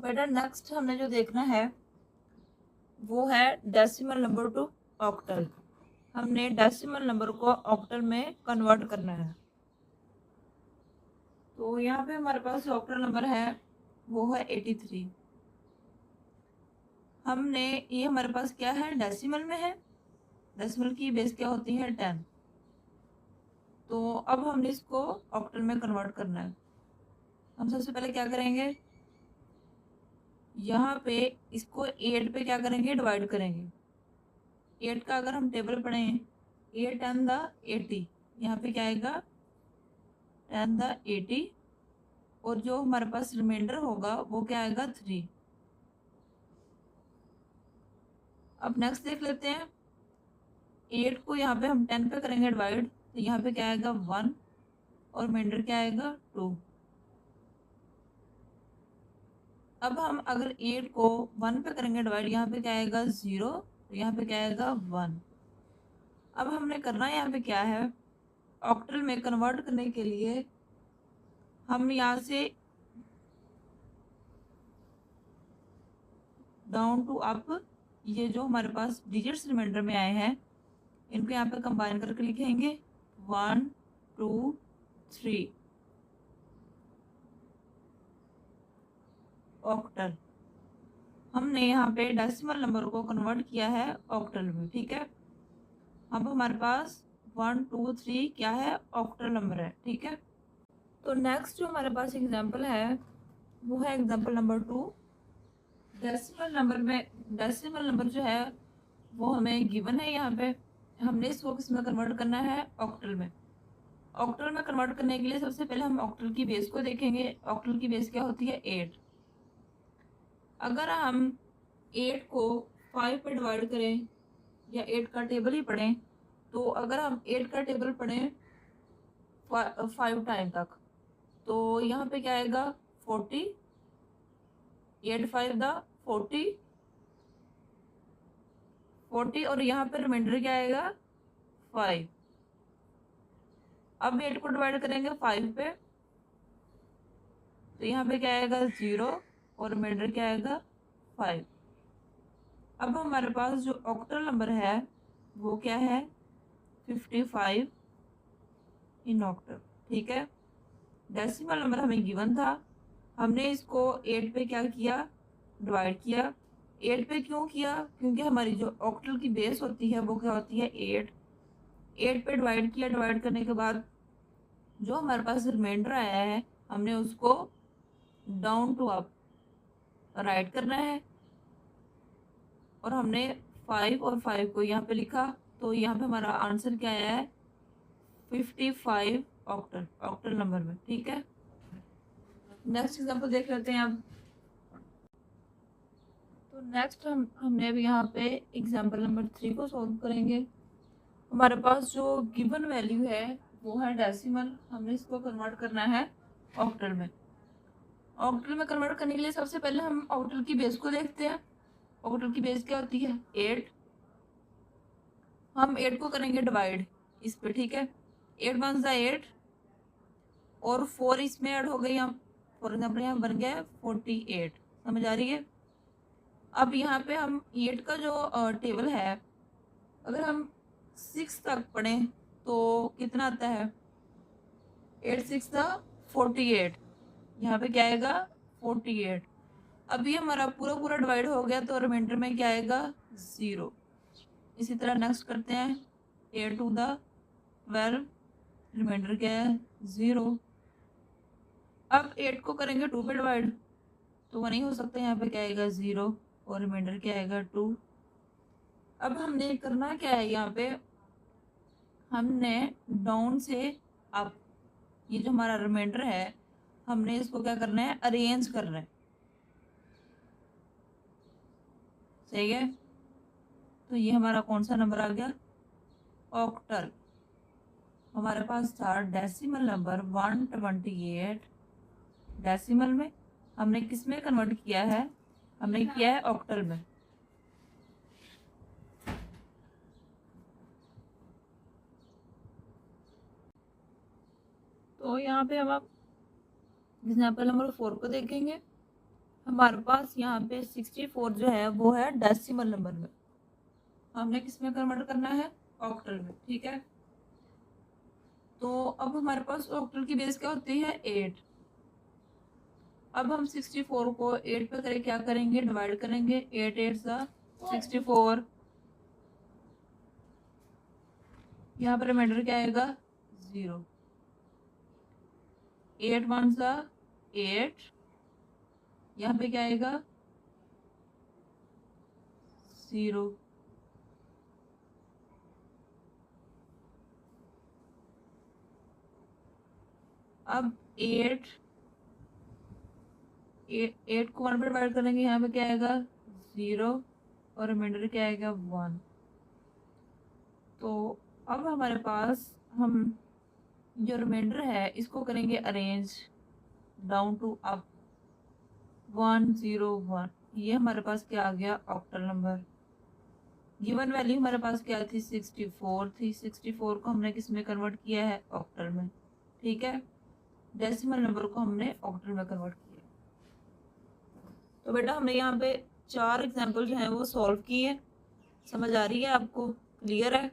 बेटा नेक्स्ट हमने जो देखना है वो है डेसिमल नंबर टू ऑक्टल। हमने डेसिमल नंबर को ऑक्टल में कन्वर्ट करना है। तो यहाँ पे हमारे पास ऑक्टल नंबर है वो है 83। हमने ये हमारे पास क्या है, डेसिमल में है। डेसिमल की बेस क्या होती है, 10। तो अब हमने इसको ऑक्टल में कन्वर्ट करना है। हम सबसे पहले क्या करेंगे, यहाँ पे इसको 8 पे क्या करेंगे, डिवाइड करेंगे। 8 का अगर हम टेबल पढ़ें, 8 10 द 80, यहाँ पे क्या आएगा 10 द 80, और जो हमारे पास रिमाइंडर होगा वो क्या आएगा 3। अब नेक्स्ट देख लेते हैं, 8 को यहाँ पे हम 10 पे करेंगे डिवाइड, तो यहाँ पे क्या आएगा 1 और रिमाइंडर क्या आएगा 2। अब हम अगर 8 को 1 पे करेंगे डिवाइड, यहाँ पे क्या आएगा 0, तो यहाँ पे क्या आएगा 1। अब हमने करना यहाँ पे क्या है, ऑक्टल में कन्वर्ट करने के लिए हम यहाँ से डाउन टू अप, ये जो हमारे पास डिजिट्स रिमाइंडर में आए हैं इनको यहाँ पे कंबाइन करके लिखेंगे 1 2 3 ऑक्टल। हमने यहाँ पे डेसिमल नंबर को कन्वर्ट किया है ऑक्टल में, ठीक है। अब हमारे पास 1 2 3 क्या है, ऑक्टल नंबर है, ठीक है। तो नेक्स्ट जो हमारे पास एग्जाम्पल है वो है एग्जाम्पल नंबर 2। डेसिमल नंबर जो है वो हमें गिवन है यहाँ पे, हमने इसको किस में कन्वर्ट करना है, ऑक्टल में। ऑक्टल में कन्वर्ट करने के लिए सबसे पहले हम ऑक्टल की बेस को देखेंगे। ऑक्टल की बेस क्या होती है, 8। अगर हम 8 को 5 पे डिवाइड करें या 8 का टेबल ही पढ़ें, तो अगर हम 8 का टेबल पढ़ें 5 टाइम तक, तो यहाँ पे क्या आएगा 40, 8 5 द 40, और यहाँ पे रिमाइंडर क्या आएगा 5। अब 8 को डिवाइड करेंगे 5 पे, तो यहाँ पे क्या आएगा 0 और रिमाइंडर क्या आएगा 5। अब हमारे पास जो ऑक्टल नंबर है वो क्या है, 55 इन ऑक्टल, ठीक है। डेसिमल नंबर हमें गिवन था, हमने इसको 8 पे क्या किया, डिवाइड किया। 8 पे क्यों किया, क्योंकि हमारी जो ऑक्टल की बेस होती है वो क्या होती है 8। 8 पे डिवाइड किया, डिवाइड करने के बाद जो हमारे पास रिमाइंडर आया है हमने उसको डाउन टू अप राइट करना है, और हमने 5 और 5 को यहाँ पे लिखा, तो यहाँ पे हमारा आंसर क्या आया है 55 ऑक्टल नंबर में, ठीक है। नेक्स्ट एग्जांपल देख लेते हैं अब। तो नेक्स्ट हमने अभी यहाँ पे एग्जांपल नंबर 3 को सॉल्व करेंगे। हमारे पास जो गिवन वैल्यू है वो है डेसिमल, हमने इसको कन्वर्ट करना है ऑक्टल में। ऑक्टल में कन्वर्ट करने के लिए सबसे पहले हम ऑक्टल की बेस को देखते हैं। ऑक्टल की बेस क्या होती है 8। हम 8 को करेंगे डिवाइड इस पे, ठीक है। 8 वन 8 और 4 इसमें ऐड हो गई, हम फॉर एग्जाम्पल यहाँ बन गया 48। समझ आ रही है। अब यहाँ पे हम 8 का जो टेबल है, अगर हम 6 तक पढ़ें तो कितना आता है, 8 6 था 48, यहाँ पे क्या आएगा 48। अभी हमारा पूरा पूरा डिवाइड हो गया, तो रिमाइंडर में क्या आएगा 0। इसी तरह नेक्स्ट करते हैं, 8 टू द 12, रिमाइंडर क्या है 0। अब 8 को करेंगे 2 पे डिवाइड, तो वो नहीं हो सकता, यहाँ पे क्या आएगा 0 और रिमाइंडर क्या आएगा 2। अब हमने करना क्या है, यहाँ पे हमने डाउन से अप, ये जो हमारा रिमाइंडर है हमने इसको क्या करना है, अरेंज करना है, सही है। तो ये हमारा कौन सा नंबर आ गया, ऑक्टल। हमारे पास था डेसिमल नंबर 128, डेसिमल में हमने किस में कन्वर्ट किया है, हमने किया है ऑक्टल में। तो यहाँ पे हम अब एग्जाम्पल नंबर 4 को देखेंगे। हमारे पास यहाँ पे 64 जो है वो है डेसिमल नंबर में, हमने किस में कन्वर्ट करना है, ऑक्टल में, ठीक है। तो अब हमारे पास ऑक्टल की बेस क्या होती है, 8। अब हम 64 को 8 पे करें क्या करेंगे, डिवाइड करेंगे, 8 8 सा 64, यहाँ पर रिमाइंडर क्या आएगा, 0, 8 1 सा 8, यहाँ पे क्या आएगा, 0। अब 8 को 1 पे डिवाइड करेंगे, यहाँ पे क्या आएगा, 0, और रिमाइंडर क्या आएगा, 1। तो अब हमारे पास हम जो रिमाइंडर है इसको करेंगे अरेंज डाउन टू अप 101। ये हमारे पास क्या आ गया, ऑक्टल नंबर। गिवन वैल्यू हमारे पास क्या थी, 64 थी। 64 को हमने किस में कन्वर्ट किया है, ऑक्टल में, ठीक है। डेसिमल नंबर को हमने ऑक्टल में कन्वर्ट किया। तो बेटा हमने यहाँ पे 4 एग्जाम्पल जो है वो सॉल्व किए। समझ आ रही है आपको, क्लियर है।